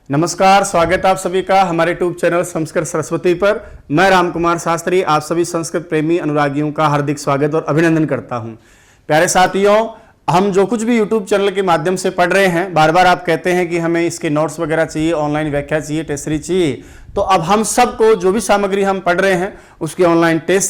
नमस्कार, स्वागत है आप सभी का हमारे यूट्यूब चैनल संस्कृत सरस्वती पर। मैं रामकुमार शास्त्री आप सभी संस्कृत प्रेमी अनुरागियों का हार्दिक स्वागत और अभिनंदन करता हूं। प्यारे साथियों, हम जो कुछ भी यूट्यूब चैनल के माध्यम से पढ़ रहे हैं, बार बार आप कहते हैं कि हमें इसके नोट्स वगैरह चाहिए, ऑनलाइन व्याख्या चाहिए, टेस्ट सीरीज चाहिए। तो अब हम सबको जो भी सामग्री हम पढ़ रहे हैं उसकी ऑनलाइन टेस्ट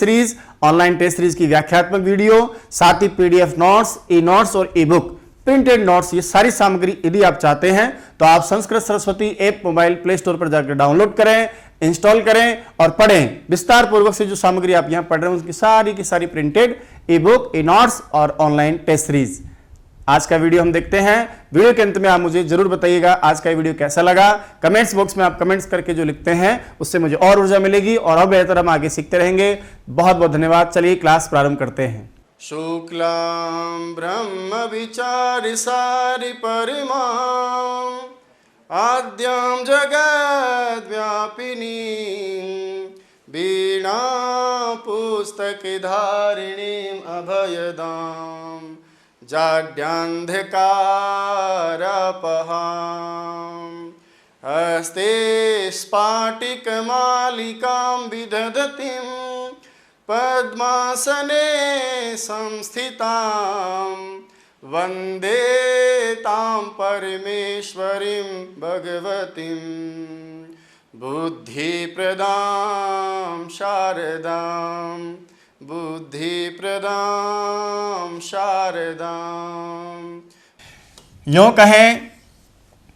सीरीज की व्याख्यात्मक वीडियो, साथ ही पीडीएफ नोट्स, ई नोट्स और ई बुक, प्रिंटेड नोट्स, ये सारी सामग्री यदि आप चाहते हैं तो आप Sanskrit Saraswati app mobile play store पर जाकर डाउनलोड करें, इंस्टॉल करें और पढ़ें। विस्तार पूर्वक से जो सामग्री आप यहां पढ़ रहे हैं उसकी सारी की सारी प्रिंटेड, ई बुक, ई नोट्स और ऑनलाइन टेस्ट सीरीज। आज का वीडियो हम देखते हैं। वीडियो के अंत में आप मुझे जरूर बताइएगा आज का वीडियो कैसा लगा। कमेंट्स बॉक्स में आप कमेंट्स करके जो लिखते हैं उससे मुझे और ऊर्जा मिलेगी और बेहतर हम आगे सीखते रहेंगे। बहुत बहुत धन्यवाद। चलिए क्लास प्रारंभ करते हैं। शुक्लां ब्रह्म विचारि सारि परिमां आद्यां जगद्व्यापिनीं वीणा पुस्तकधारिणीं अभयदां जाड्यान्धकारपहां हस्ते स्फाटिकमालिकां विदधतीं पद्मासने संस्थितां वन्दे तां परमेश्वरीं भगवतीं बुद्धिप्रदां शारदां यूं कहें,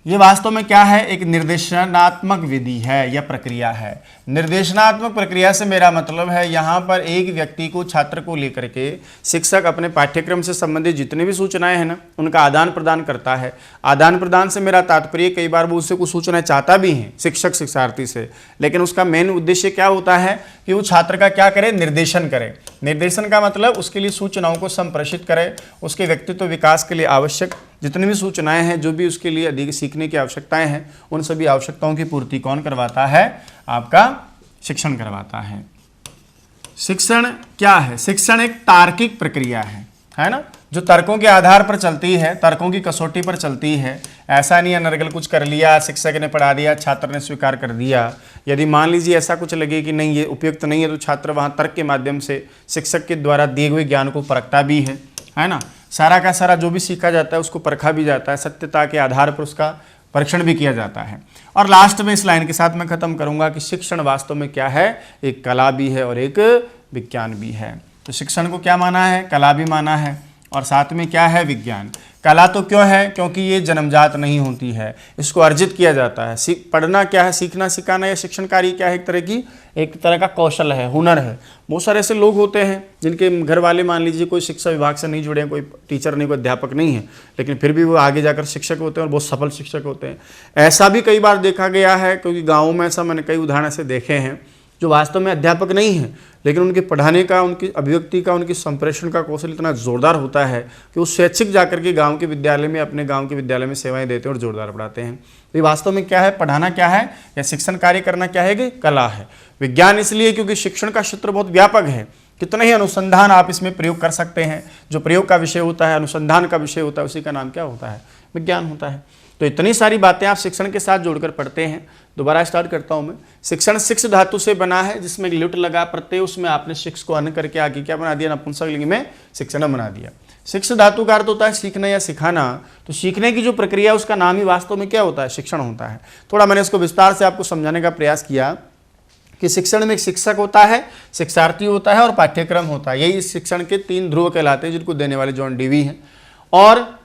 ये वास्तव में क्या है? एक निर्देशनात्मक विधि है या प्रक्रिया है। निर्देशनात्मक प्रक्रिया से मेरा मतलब है यहाँ पर एक व्यक्ति को, छात्र को लेकर के शिक्षक अपने पाठ्यक्रम से संबंधित जितनी भी सूचनाएं हैं ना, उनका आदान प्रदान करता है। आदान प्रदान से मेरा तात्पर्य, कई बार वो उससे कुछ सूचनाएं चाहता भी हैं शिक्षक शिक्षार्थी से, लेकिन उसका मेन उद्देश्य क्या होता है कि वो छात्र का क्या करे? निर्देशन करे। निर्देशन का मतलब उसके लिए सूचनाओं को संप्रेषित करे, उसके व्यक्तित्व विकास के लिए आवश्यक जितनी भी सूचनाएं हैं, जो भी उसके लिए अधिक सीखने की आवश्यकताएं हैं, उन सभी आवश्यकताओं की पूर्ति कौन करवाता है? आपका शिक्षण करवाता है। शिक्षण क्या है? शिक्षण एक तार्किक प्रक्रिया है ना, जो तर्कों के आधार पर चलती है, तर्कों की कसौटी पर चलती है। ऐसा नहीं है अनर्गल कुछ कर लिया, शिक्षक ने पढ़ा दिया, छात्र ने स्वीकार कर दिया। यदि मान लीजिए ऐसा कुछ लगे कि नहीं ये उपयुक्त नहीं है, तो छात्र वहाँ तर्क के माध्यम से शिक्षक के द्वारा दिए हुए ज्ञान को परखता भी है ना। सारा का सारा जो भी सीखा जाता है उसको परखा भी जाता है, सत्यता के आधार पर उसका परीक्षण भी किया जाता है। और लास्ट में इस लाइन के साथ मैं खत्म करूंगा कि शिक्षण वास्तव में क्या है? एक कला भी है और एक विज्ञान भी है। तो शिक्षण को क्या माना है? कला भी माना है और साथ में क्या है? विज्ञान। कला तो क्यों है? क्योंकि ये जन्मजात नहीं होती है, इसको अर्जित किया जाता है। पढ़ना क्या है? सीखना सिखाना या शिक्षण कार्य क्या है? एक तरह का कौशल है, हुनर है। बहुत सारे ऐसे लोग होते हैं जिनके घर वाले मान लीजिए कोई शिक्षा विभाग से नहीं जुड़े हैं, कोई टीचर नहीं, कोई अध्यापक नहीं है, लेकिन फिर भी वो आगे जाकर शिक्षक होते हैं और बहुत सफल शिक्षक होते हैं। ऐसा भी कई बार देखा गया है, क्योंकि गाँवों में ऐसा मैंने कई उदाहरण ऐसे देखे हैं जो वास्तव में अध्यापक नहीं है, लेकिन उनके पढ़ाने का, उनकी अभिव्यक्ति का, उनकी संप्रेषण का कौशल इतना जोरदार होता है कि वो स्वैच्छिक जाकर के गांव के विद्यालय में, अपने गांव के विद्यालय में सेवाएं देते हैं और जोरदार पढ़ाते हैं। तो ये वास्तव में क्या है? पढ़ाना क्या है या शिक्षण कार्य करना क्या है? कि कला है। विज्ञान इसलिए क्योंकि शिक्षण का क्षेत्र बहुत व्यापक है, कितने ही अनुसंधान आप इसमें प्रयोग कर सकते हैं। जो प्रयोग का विषय होता है, अनुसंधान का विषय होता है, उसी का नाम क्या होता है? विज्ञान होता है। तो इतनी सारी बातें आप शिक्षण के साथ जोड़कर पढ़ते हैं। दोबारा स्टार्ट करता हूं मैं। शिक्षण शिक्ष धातु से बना है, जिसमें लिट लगा प्रत्यय, उसमें आपने शिक्ष को अन करके आगे क्या बना दिया? नपुंसक लिंग में शिक्षण बना दिया। शिक्ष धातु का अर्थ होता है सीखना या सिखाना। तो सीखने की जो प्रक्रिया है उसका नाम ही वास्तव में क्या होता है? शिक्षण होता है। थोड़ा मैंने इसको विस्तार से आपको समझाने का प्रयास किया कि शिक्षण में एक शिक्षक होता है, शिक्षार्थी होता है और पाठ्यक्रम होता है। यही शिक्षण के 3 ध्रुव कहलाते हैं, जिनको देने वाले जॉन डीवी हैं। और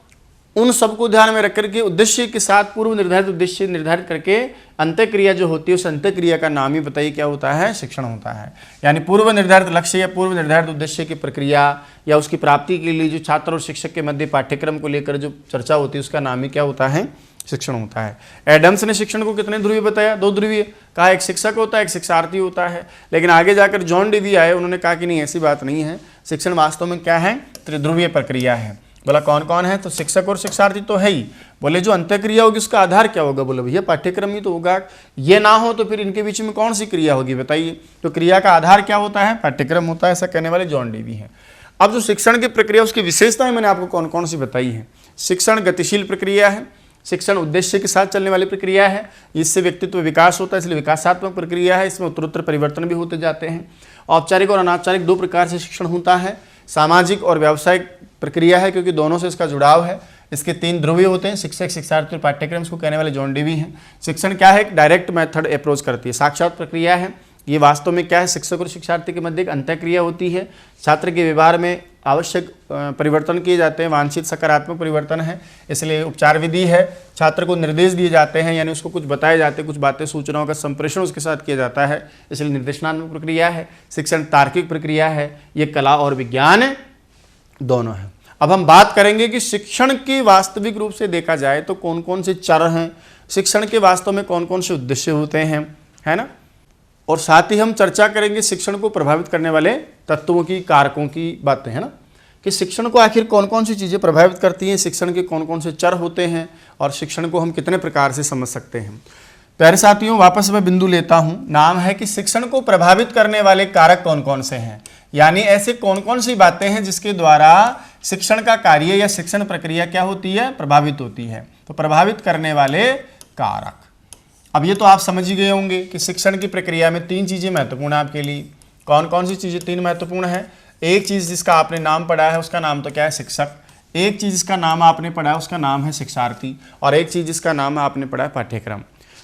उन सबको ध्यान में रख करके उद्देश्य के साथ पूर्व निर्धारित उद्देश्य निर्धारित करके अंत्यक्रिया जो होती है, उस अंत्यक्रिया का नाम ही बताइए क्या होता है? शिक्षण होता है। यानी पूर्व निर्धारित लक्ष्य या पूर्व निर्धारित उद्देश्य की प्रक्रिया या उसकी प्राप्ति के लिए जो छात्र और शिक्षक के मध्य पाठ्यक्रम को लेकर जो चर्चा होती है, उसका नाम ही क्या होता है? शिक्षण होता है। एडम्स ने शिक्षण को कितने ध्रुवीय बताया? 2 ध्रुवीय कहा। एक शिक्षक होता है, एक शिक्षार्थी होता है। लेकिन आगे जाकर जॉन डीवी आए, उन्होंने कहा कि नहीं, ऐसी बात नहीं है। शिक्षण वास्तव में क्या है? त्रिध्रुवीय प्रक्रिया है। बोला कौन कौन है, तो शिक्षक और शिक्षार्थी तो है ही। बोले जो अंत्यक्रिया होगी उसका आधार क्या होगा, बोले भैया पाठ्यक्रम ही तो होगा। ये ना हो तो फिर इनके बीच में कौन सी क्रिया होगी बताइए। तो क्रिया का आधार क्या होता है, पाठ्यक्रम होता है, ऐसा कहने वाले जॉन डेवी हैं। अब जो शिक्षण की प्रक्रिया उसकी विशेषताएं मैंने आपको कौन कौन सी बताई है। शिक्षण गतिशील प्रक्रिया है, शिक्षण उद्देश्य के साथ चलने वाली प्रक्रिया है, इससे व्यक्तित्व विकास होता है इसलिए विकासात्मक प्रक्रिया है, इसमें उत्तरोत्तर परिवर्तन भी होते जाते हैं। औपचारिक और अनौपचारिक दो प्रकार से शिक्षण होता है। सामाजिक और व्यावसायिक प्रक्रिया है क्योंकि दोनों से इसका जुड़ाव है। इसके तीन ध्रुवीय होते हैं, शिक्षक, शिक्षार्थी और पाठ्यक्रम, इसको कहने वाले जॉन डेवी हैं। शिक्षण क्या है, एक डायरेक्ट मेथड अप्रोच करती है, साक्षात प्रक्रिया है। ये वास्तव में क्या है, शिक्षक और शिक्षार्थी के मध्य एक अंतःक्रिया होती है। छात्र के व्यवहार में आवश्यक परिवर्तन किए जाते हैं, वांछित सकारात्मक परिवर्तन है, इसलिए उपचार विधि है। छात्र को निर्देश दिए जाते हैं, यानी उसको कुछ बताए जाते हैं, कुछ बातें सूचनाओं का संप्रेषण उसके साथ किया जाता है, इसलिए निर्देशनात्मक प्रक्रिया है। शिक्षण तार्किक प्रक्रिया है, ये कला और विज्ञान दोनों है। अब हम बात करेंगे कि शिक्षण की वास्तविक रूप से देखा जाए तो कौन कौन से चर हैं, शिक्षण के वास्तव में कौन कौन से उद्देश्य होते हैं, है ना। और साथ ही हम चर्चा करेंगे शिक्षण को प्रभावित करने वाले तत्वों की, कारकों की बातें, है ना, कि शिक्षण को आखिर कौन कौन सी चीज़ें प्रभावित करती हैं, शिक्षण के कौन कौन से चर होते हैं और शिक्षण को हम कितने प्रकार से समझ सकते हैं। प्यारे साथियों, वापस मैं बिंदु लेता हूं, नाम है कि शिक्षण को प्रभावित करने वाले कारक कौन कौन से हैं, यानी ऐसे कौन कौन सी बातें हैं जिसके द्वारा शिक्षण का कार्य या शिक्षण प्रक्रिया क्या होती है, प्रभावित होती है। तो प्रभावित करने वाले कारक, अब ये तो आप समझ ही गए होंगे कि शिक्षण की प्रक्रिया में तीन चीज़ें महत्वपूर्ण है आपके लिए। कौन कौन सी चीज़ें तीन महत्वपूर्ण है, एक चीज़ जिसका आपने नाम पढ़ा है उसका नाम तो क्या है, शिक्षक। एक चीज़ जिसका नाम आपने पढ़ा है उसका नाम है शिक्षार्थी, और एक चीज़ जिसका नाम आपने पढ़ा है पाठ्यक्रम।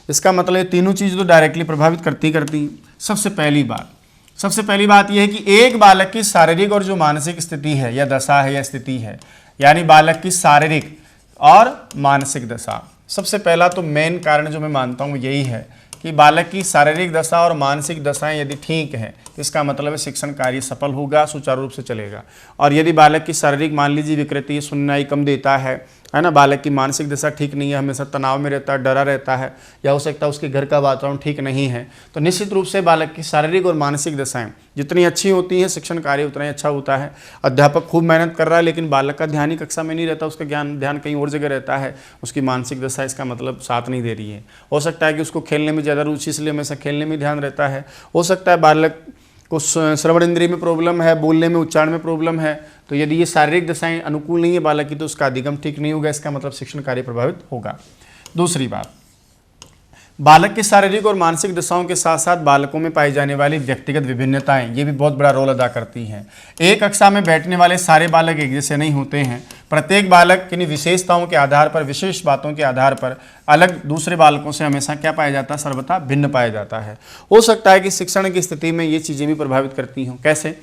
इसका मतलब ये तीनों चीज़ तो डायरेक्टली प्रभावित करती। सबसे पहली बात यह है कि एक बालक की शारीरिक और जो मानसिक स्थिति है या दशा है या स्थिति है, यानी बालक की शारीरिक और मानसिक दशा। सबसे पहला तो मेन कारण जो मैं मानता हूँ यही है कि बालक की शारीरिक दशा और मानसिक दशाएं यदि ठीक है तो इसका मतलब है शिक्षण कार्य सफल होगा, सुचारू रूप से चलेगा। और यदि बालक की शारीरिक मान लीजिए विकृति, सुननाई कम देता है ना, बालक की मानसिक दशा ठीक नहीं है, हमेशा तनाव में रहता है, डरा रहता है, या हो सकता है उसके घर का वातावरण ठीक नहीं है, तो निश्चित रूप से बालक की शारीरिक और मानसिक दशाएं जितनी अच्छी होती हैं शिक्षण कार्य उतना ही अच्छा होता है। अध्यापक खूब मेहनत कर रहा है लेकिन बालक का ध्यान ही कक्षा में नहीं रहता, उसका ध्यान कहीं और जगह रहता है, उसकी मानसिक दशा इसका मतलब साथ नहीं दे रही है। हो सकता है कि उसको खेलने में ज़्यादा रुचि, इसलिए हमेशा खेलने में ध्यान रहता है। हो सकता है बालक को श्रवण इंद्रिय में प्रॉब्लम है, बोलने में, उच्चारण में प्रॉब्लम है, तो यदि ये शारीरिक दशाएं अनुकूल नहीं है बालक की तो उसका अधिगम ठीक नहीं होगा, इसका मतलब शिक्षण कार्य प्रभावित होगा। दूसरी बात, बालक की शारीरिक और मानसिक दशाओं के साथ साथ बालकों में पाई जाने वाली व्यक्तिगत विभिन्नताएं ये भी बहुत बड़ा रोल अदा करती हैं। एक कक्षा में बैठने वाले सारे बालक एक जैसे नहीं होते हैं, प्रत्येक बालक किन्हीं विशेषताओं के आधार पर, विशेष बातों के आधार पर अलग दूसरे बालकों से हमेशा क्या पाया जाता है, सर्वथा भिन्न पाया जाता है। हो सकता है कि शिक्षण की स्थिति में ये चीज़ें भी प्रभावित करती हों। कैसे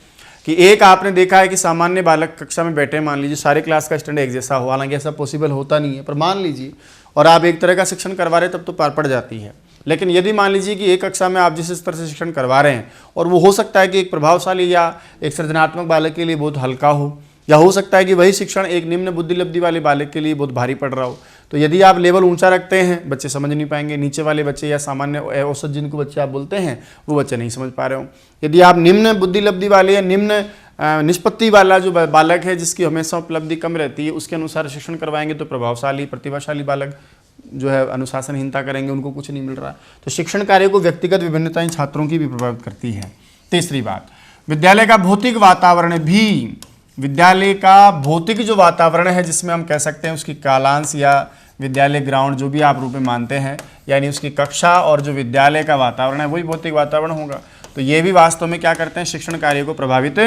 कि एक आपने देखा है कि सामान्य बालक कक्षा में बैठे, मान लीजिए सारे क्लास का स्टैंडर्ड एक जैसा हो, हालांकि ऐसा पॉसिबल होता नहीं है, पर मान लीजिए, और आप एक तरह का शिक्षण करवा रहे हैं तब तो पार पड़ जाती है। लेकिन यदि मान लीजिए कि एक कक्षा में आप जिस स्तर से शिक्षण करवा रहे हैं और वो हो सकता है कि एक प्रभावशाली या एक सृजनात्मक बालक के लिए बहुत हल्का हो, या हो सकता है कि वही शिक्षण एक निम्न बुद्धि लब्धि वाले बालक के लिए बहुत भारी पड़ रहा हो, तो यदि आप लेवल ऊंचा रखते हैं बच्चे समझ नहीं पाएंगे, नीचे वाले बच्चे या सामान्य औसत जिनको बच्चे आप बोलते हैं वो बच्चे नहीं समझ पा रहे हो। यदि आप निम्न बुद्धि लब्धि वाले या निम्न निष्पत्ति वाला जो बालक है जिसकी हमेशा उपलब्धि कम रहती है उसके अनुसार शिक्षण करवाएंगे तो प्रभावशाली प्रतिभाशाली बालक जो है अनुशासनहीनता करेंगे, उनको कुछ नहीं मिल रहा। तो शिक्षण कार्य को व्यक्तिगत विभिन्नताएं छात्रों की भी प्रभावित करती है। तीसरी बात, विद्यालय का भौतिक वातावरण भी, विद्यालय का भौतिक जो वातावरण है जिसमें हम कह सकते हैं उसकी कालांश या विद्यालय ग्राउंड जो भी आप रूप में मानते हैं, यानी उसकी कक्षा और जो विद्यालय का वातावरण है वही भौतिक वातावरण होगा। तो ये भी वास्तव में क्या करते हैं, शिक्षण कार्य को प्रभावित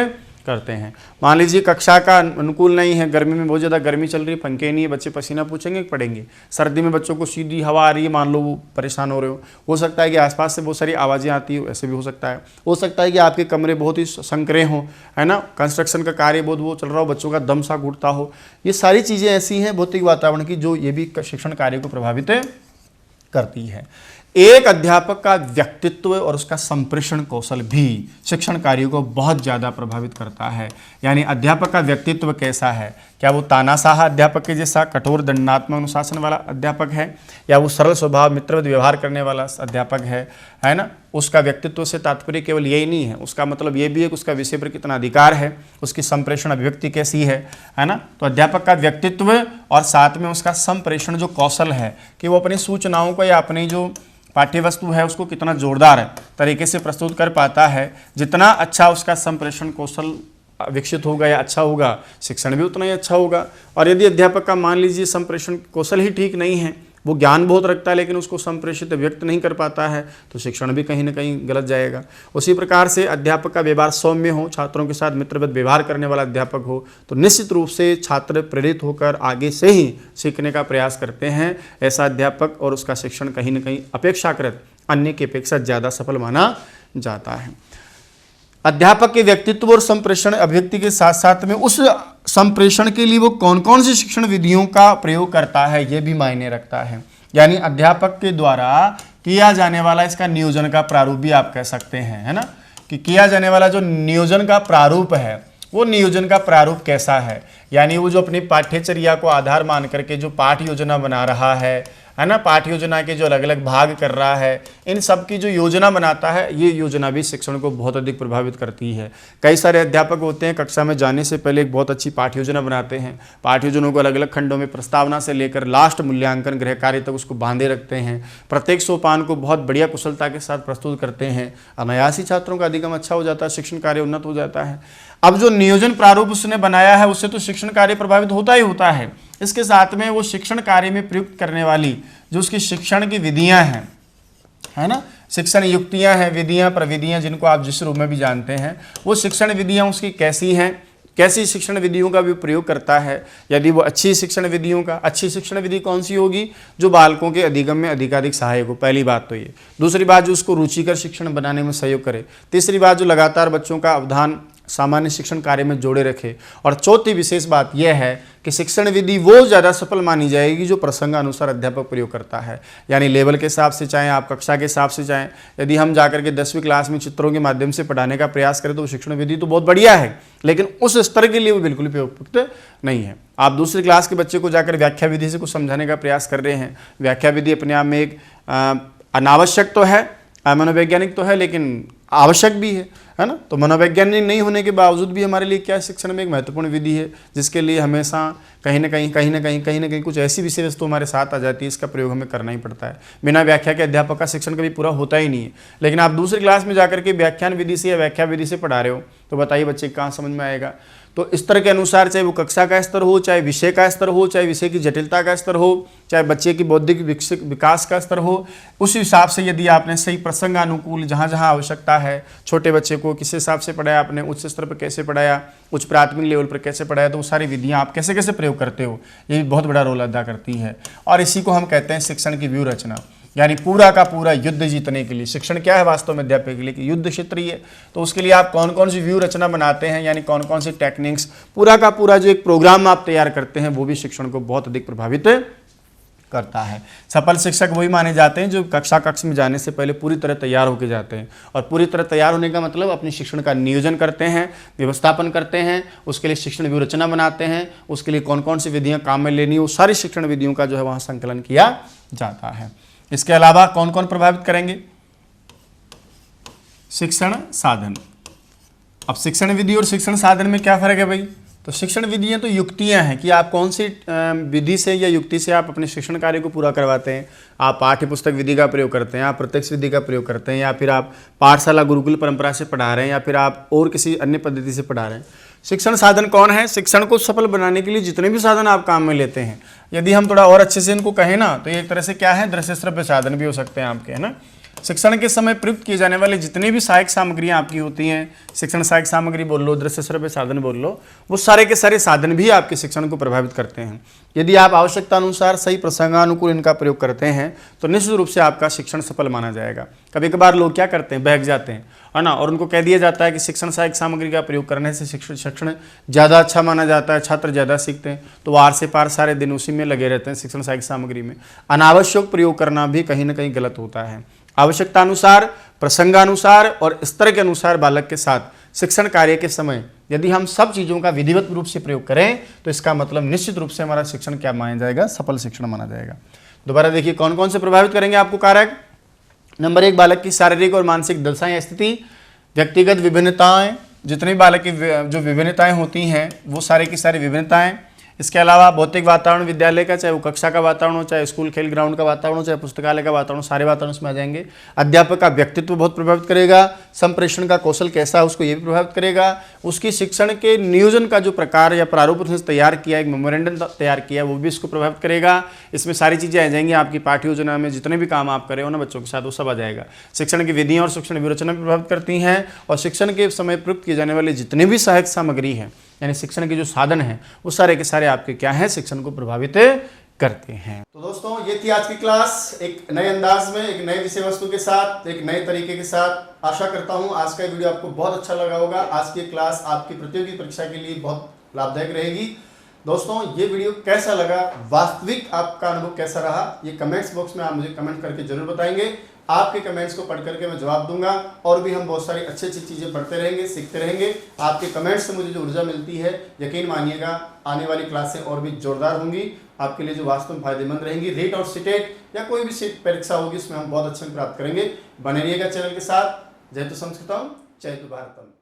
करते हैं। मान लीजिए कक्षा का अनुकूल नहीं है, गर्मी में बहुत ज़्यादा गर्मी चल रही है, पंखे नहीं है, बच्चे पसीना पूछेंगे पढ़ेंगे। सर्दी में बच्चों को सीधी हवा आ रही है, मान लो वो परेशान हो रहे हो सकता है कि आसपास से बहुत सारी आवाज़ें आती हो, ऐसे भी हो सकता है कि आपके कमरे बहुत ही संकरे हों, है ना, कंस्ट्रक्शन का कार्य बहुत वो चल रहा हो, बच्चों का दम सा घुटता हो। ये सारी चीज़ें ऐसी हैं भौतिक वातावरण की जो ये भी शिक्षण कार्य को प्रभावित करती है। एक अध्यापक का व्यक्तित्व और उसका संप्रेषण कौशल भी शिक्षण कार्य को बहुत ज़्यादा प्रभावित करता है। यानी अध्यापक का व्यक्तित्व कैसा है, क्या वो तानाशाह अध्यापक के जैसा कठोर दंडात्मक अनुशासन वाला अध्यापक है, या वो सरल स्वभाव मित्रवत व्यवहार करने वाला अध्यापक है ना, उसका व्यक्तित्व से तात्पर्य केवल यही नहीं है, उसका मतलब ये भी है कि उसका विषय पर कितना अधिकार है, उसकी संप्रेषण अभिव्यक्ति कैसी है ना। तो अध्यापक का व्यक्तित्व और साथ में उसका संप्रेषण जो कौशल है कि वो अपनी सूचनाओं को या अपनी जो पाठ्य वस्तु है उसको कितना जोरदार तरीके से प्रस्तुत कर पाता है, जितना अच्छा उसका संप्रेषण कौशल विकसित होगा या अच्छा होगा, शिक्षण भी उतना ही अच्छा होगा। और यदि अध्यापक का मान लीजिए संप्रेषण कौशल ही ठीक नहीं है, वो ज्ञान बहुत रखता है लेकिन उसको संप्रेषित व्यक्त नहीं कर पाता है, तो शिक्षण भी कहीं ना कहीं गलत जाएगा। उसी प्रकार से अध्यापक का व्यवहार सौम्य हो, छात्रों के साथ मित्रवत व्यवहार करने वाला अध्यापक हो, तो निश्चित रूप से छात्र प्रेरित होकर आगे से ही सीखने का प्रयास करते हैं। ऐसा अध्यापक और उसका शिक्षण कहीं ना कहीं अपेक्षाकृत अन्य की अपेक्षा ज़्यादा सफल माना जाता है। अध्यापक के व्यक्तित्व और संप्रेषण अभिव्यक्ति के साथ साथ में उस संप्रेषण के लिए वो कौन कौन सी शिक्षण विधियों का प्रयोग करता है, ये भी मायने रखता है। यानी अध्यापक के द्वारा किया जाने वाला इसका नियोजन का प्रारूप भी आप कह सकते हैं, है ना, कि किया जाने वाला जो नियोजन का प्रारूप है वो नियोजन का प्रारूप कैसा है। यानी वो जो अपनी पाठ्यचर्या को आधार मान करके जो पाठ योजना बना रहा है ना, पाठ योजना के जो अलग अलग भाग कर रहा है, इन सब की जो योजना बनाता है, ये योजना भी शिक्षण को बहुत अधिक प्रभावित करती है। कई सारे अध्यापक होते हैं कक्षा में जाने से पहले एक बहुत अच्छी पाठ योजना बनाते हैं, पाठ योजनाओं को अलग अलग खंडों में प्रस्तावना से लेकर लास्ट मूल्यांकन गृह कार्य तक उसको बांधे रखते हैं, प्रत्येक सोपान को बहुत बढ़िया कुशलता के साथ प्रस्तुत करते हैं। अनायासी छात्रों का अधिगम अच्छा हो जाता है, शिक्षण कार्य उन्नत हो जाता है। अब जो नियोजन प्रारूप उसने बनाया है उससे तो शिक्षण कार्य प्रभावित होता ही होता है, इसके साथ में वो शिक्षण कार्य में प्रयुक्त करने वाली जो उसकी शिक्षण की विधियां हैं, है ना, शिक्षण युक्तियां हैं, विधियां प्रविधियां जिनको आप जिस रूप में भी जानते हैं, वो शिक्षण विधियां उसकी कैसी हैं, कैसी शिक्षण विधियों का भी प्रयोग करता है। यदि वो अच्छी शिक्षण विधियों का, अच्छी शिक्षण विधि कौन सी होगी, जो बालकों के अधिगम में अधिकाधिक सहायक हो, पहली बात तो ये। दूसरी बात जो उसको रुचिकर शिक्षण बनाने में सहयोग करे। तीसरी बात जो लगातार बच्चों का अवधान सामान्य शिक्षण कार्य में जोड़े रखे। और चौथी विशेष बात यह है कि शिक्षण विधि वो ज़्यादा सफल मानी जाएगी जो प्रसंगानुसार अध्यापक प्रयोग करता है। यानी लेवल के हिसाब से चाहें, आप कक्षा के हिसाब से चाहें, यदि हम जाकर के 10वीं क्लास में चित्रों के माध्यम से पढ़ाने का प्रयास करें तो शिक्षण विधि तो बहुत बढ़िया है, लेकिन उस स्तर के लिए वो बिल्कुल भी उपयुक्त नहीं है। आप दूसरी क्लास के बच्चे को जाकर व्याख्या विधि से कुछ समझाने का प्रयास कर रहे हैं, व्याख्या विधि अपने आप में एक अनावश्यक तो है, मनोवैज्ञानिक तो है, लेकिन आवश्यक भी है ना। तो मनोवैज्ञानिक नहीं होने के बावजूद भी हमारे लिए क्या शिक्षण में एक महत्वपूर्ण विधि है, जिसके लिए हमेशा कहीं ना कहीं कुछ ऐसी विषय वस्तु हमारे साथ आ जाती है, इसका प्रयोग हमें करना ही पड़ता है। बिना व्याख्या के अध्यापक का शिक्षण कभी पूरा होता ही नहीं है। लेकिन आप दूसरी क्लास में जाकर के व्याख्यान विधि से या व्याख्या विधि से पढ़ा रहे हो तो बताइए बच्चे कहाँ समझ में आएगा। तो स्तर के अनुसार, चाहे वो कक्षा का स्तर हो, चाहे विषय का स्तर हो, चाहे विषय की जटिलता का स्तर हो, चाहे बच्चे की बौद्धिक विकास का स्तर हो, उस हिसाब से यदि आपने सही प्रसंगानुकूल जहाँ जहाँ आवश्यकता है, छोटे बच्चे को किस हिसाब से पढ़ाया आपने, उच्च स्तर पर कैसे पढ़ाया, उच्च प्राथमिक लेवल पर कैसे पढ़ाया, तो वो सारी विधियाँ आप कैसे कैसे प्रयोग करते हो, ये भी बहुत बड़ा रोल अदा करती है। और इसी को हम कहते हैं शिक्षण की व्यूह रचना। यानी पूरा का पूरा युद्ध जीतने के लिए शिक्षण क्या है वास्तव में अध्यापक के लिए कि युद्ध क्षेत्रीय है, तो उसके लिए आप कौन कौन सी व्यू रचना बनाते हैं, यानी कौन कौन सी टेक्निक्स, पूरा का पूरा जो एक प्रोग्राम आप तैयार करते हैं, वो भी शिक्षण को बहुत अधिक प्रभावित करता है। सफल शिक्षक वही माने जाते हैं जो कक्ष में जाने से पहले पूरी तरह तैयार होकर जाते हैं। और पूरी तरह तैयार होने का मतलब अपने शिक्षण का नियोजन करते हैं, व्यवस्थापन करते हैं, उसके लिए शिक्षण व्यू रचना बनाते हैं, उसके लिए कौन कौन सी विधियां काम में लेनी, वो सारी शिक्षण विधियों का जो है वहाँ संकलन किया जाता है। इसके अलावा कौन कौन प्रभावित करेंगे, शिक्षण साधन। अब शिक्षण विधि और शिक्षण साधन में क्या फर्क है भाई, तो शिक्षण विधियां तो युक्तियां हैं कि आप कौन सी विधि से या युक्ति से आप अपने शिक्षण कार्य को पूरा करवाते हैं। आप पाठ्य पुस्तक विधि का प्रयोग करते हैं, आप प्रत्यक्ष विधि का प्रयोग करते हैं, या फिर आप पाठशाला गुरुकुल परंपरा से पढ़ा रहे हैं, या फिर आप और किसी अन्य पद्धति से पढ़ा रहे हैं। शिक्षण साधन कौन है, शिक्षण को सफल बनाने के लिए जितने भी साधन आप काम में लेते हैं, यदि हम थोड़ा और अच्छे से इनको कहें ना तो एक तरह से क्या है, दृश्य श्रव्य साधन भी हो सकते हैं आपके, है ना। शिक्षण के समय प्रयुक्त किए जाने वाले जितनी भी सहायक सामग्रियां आपकी होती हैं, शिक्षण सहायक सामग्री बोल लो, दृश्य श्रव्य साधन बोल लो, वो सारे के सारे साधन भी आपके शिक्षण को प्रभावित करते हैं। यदि आप आवश्यकता अनुसार सही प्रसंगानुकूल इनका प्रयोग करते हैं तो निश्चित रूप से आपका शिक्षण सफल माना जाएगा। कभी कभार लोग क्या करते हैं, बहक जाते हैं, है ना, और उनको कह दिया जाता है कि शिक्षण सहायक सामग्री का प्रयोग करने से शिक्षण ज़्यादा अच्छा माना जाता है, छात्र ज़्यादा सीखते हैं, तो वो आर से पार सारे दिन उसी में लगे रहते हैं शिक्षण सहायक सामग्री में। अनावश्यक प्रयोग करना भी कहीं ना कहीं गलत होता है। आवश्यकता अनुसार, प्रसंगानुसार और स्तर के अनुसार बालक के साथ शिक्षण कार्य के समय यदि हम सब चीज़ों का विधिवत रूप से प्रयोग करें तो इसका मतलब निश्चित रूप से हमारा शिक्षण क्या माना जाएगा, सफल शिक्षण माना जाएगा। दोबारा देखिए कौन कौन से प्रभावित करेंगे आपको कारक, नंबर 1, बालक की शारीरिक और मानसिक दशा या स्थिति, व्यक्तिगत विभिन्नताएं, जितनी भी बालक की जो विभिन्नताएं होती हैं वो सारी की सारी विभिन्नताएं। इसके अलावा भौतिक वातावरण विद्यालय का, चाहे वो कक्षा का वातावरण हो, चाहे स्कूल खेल ग्राउंड का वातावरण हो, चाहे पुस्तकालय का वातावरण, सारे वातावरण उसमें आ जाएंगे। अध्यापक का व्यक्तित्व बहुत प्रभावित करेगा, संप्रेषण का कौशल कैसा है उसको ये भी प्रभावित करेगा, उसकी शिक्षण के नियोजन का जो प्रकार या प्रारूप उसने तैयार किया, एक मेमोरेंडम तैयार किया, वो भी इसको प्रभावित करेगा। इसमें सारी चीज़ें आ जाएंगी, आपकी पाठ्य योजना में जितने भी काम आप करें हो ना बच्चों के साथ, वो सब आ जाएगा। शिक्षण की विधियाँ और शिक्षण विरचना भी प्रभावित करती हैं, और शिक्षण के समय प्रयुक्त किए जाने वाले जितने भी सहायक सामग्री हैं, यानी शिक्षण के जो साधन हैं, वो सारे के सारे आपके क्या हैं, शिक्षण को प्रभावित करते हैं। तो दोस्तों ये थी आज की क्लास, एक नए अंदाज में, एक नए विषय वस्तु के साथ, एक नए तरीके के साथ। आशा करता हूँ आज का वीडियो आपको बहुत अच्छा लगा होगा। आज की क्लास आपकी प्रतियोगी परीक्षा के लिए बहुत लाभदायक रहेगी। दोस्तों ये वीडियो कैसा लगा, वास्तविक आपका अनुभव कैसा रहा, ये कमेंट्स बॉक्स में आप मुझे कमेंट करके जरूर बताएंगे। आपके कमेंट्स को पढ़ करके मैं जवाब दूंगा, और भी हम बहुत सारी अच्छी अच्छी चीज़ें पढ़ते रहेंगे, सीखते रहेंगे। आपके कमेंट्स से मुझे जो ऊर्जा मिलती है, यकीन मानिएगा आने वाली क्लासें और भी जोरदार होंगी, आपके लिए जो वास्तव में फायदेमंद रहेंगी। रीट और सीटेट या कोई भी सीट परीक्षा होगी उसमें हम बहुत अच्छे प्राप्त करेंगे। बने रहिएगा चैनल के साथ। जय तो संस्कृतम, जय तो भारतम।